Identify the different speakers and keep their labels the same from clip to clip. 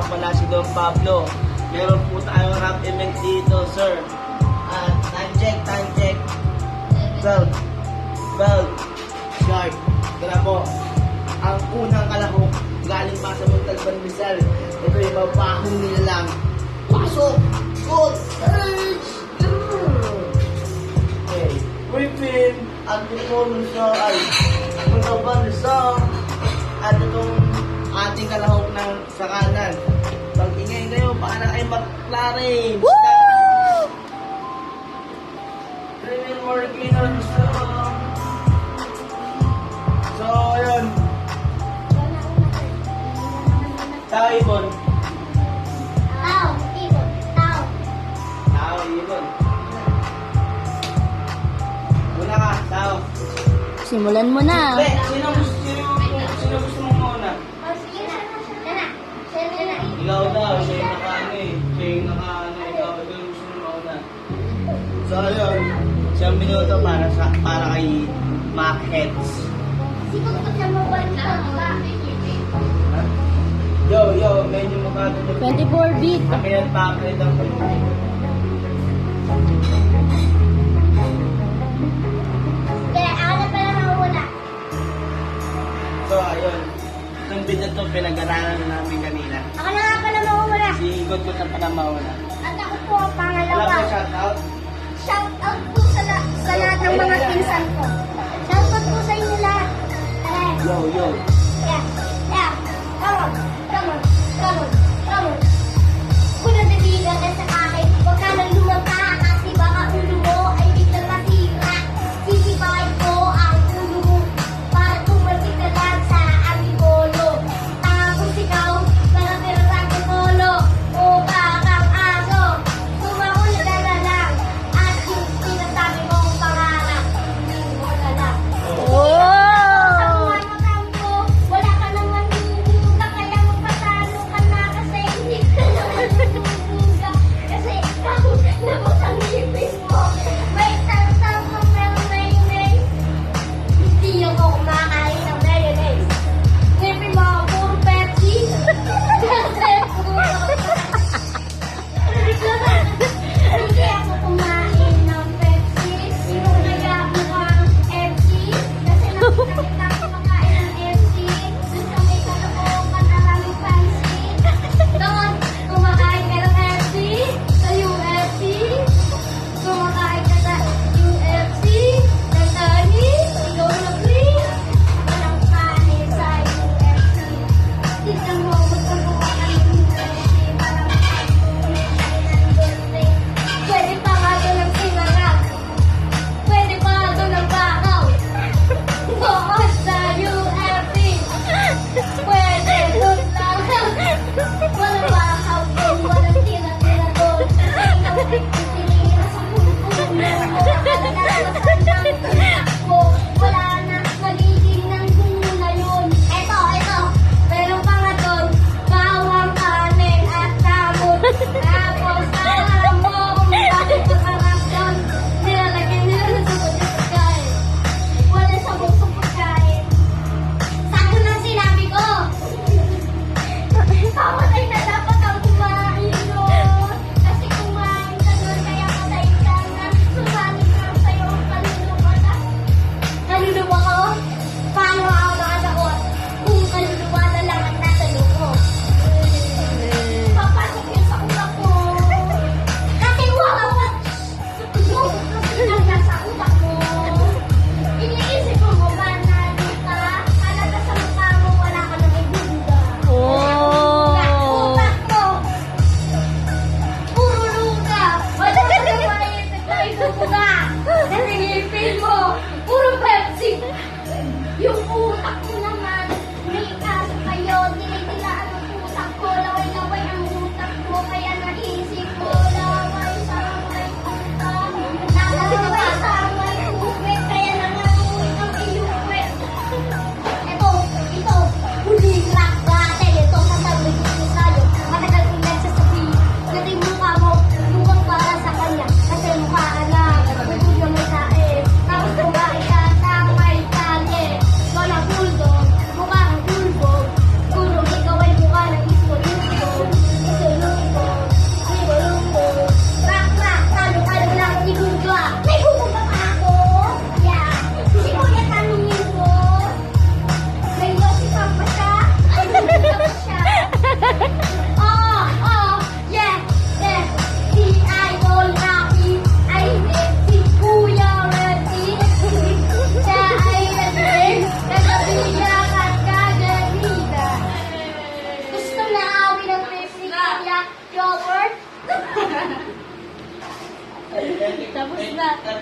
Speaker 1: pala si Don Pablo. Meron po tayong rap event dito, sir. Time check, time check. 12, 12, sharp. Tara po. Ang unang kalahok, galing pa sa Montalban Rizal. Ito yung mabahong nila lang. Pasok! Good! Okay. Whipping! At ito sa ay Montalban Rizal. At itong ating kalahok ng sa kanan. Pag-ingay kayo, para kayo McLaren. Woo! Trivial Marquino. So, ayun. Tao, Ibon.
Speaker 2: Tao, ibon, tao.
Speaker 1: Tao, Ibon. Una ka, tao.
Speaker 3: Simulan mo na.
Speaker 1: Be, sino gusto mong mauna?
Speaker 2: O, sige na. Siya na. Siya na.
Speaker 1: Ikaw daw, siya yung nakaano eh. Siya yung nakaano, ikaw yung gusto mong mauna. So, ayun. 1 minuto para kay Mac Heads.
Speaker 2: Sino ko siya mabalik ka?
Speaker 1: Yo, medyo makado.
Speaker 3: 24 beat.
Speaker 1: Kami ang packet ang pag-uwi.
Speaker 2: Kaya ako na pala mauna.
Speaker 1: So, ayun. Itong bid na ito, pinag-aralan na namin kanina.
Speaker 2: Ako na nga pala mauna.
Speaker 1: Si Igot ko na pala mauna.
Speaker 2: At ako po ang
Speaker 1: Wala
Speaker 2: pangalawa.
Speaker 1: ko shoutout.
Speaker 2: Shout out po sa lahat ng mga pinsan ko. Shout out po sa inyo lahat. Tara.
Speaker 1: Yo.
Speaker 2: Yeah. Come on. Kung nadaligan ka sa akin, huwag ka nang lumangka kasi baka ulo mo ay biglang masira. Sisipain ko ang ulo mo para tumalsik ka lang sa aming bolo. Tapos ikaw, parang pirasang polo o parang aso. Sumahuli ka na lang at yung sinasabi mong pangarap, hindi mo na lang.
Speaker 3: Oh!
Speaker 2: Sa mga matampo,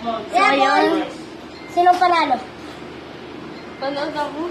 Speaker 2: Kaya,
Speaker 3: Sayang.
Speaker 2: sinong panalo?
Speaker 3: Panood ako.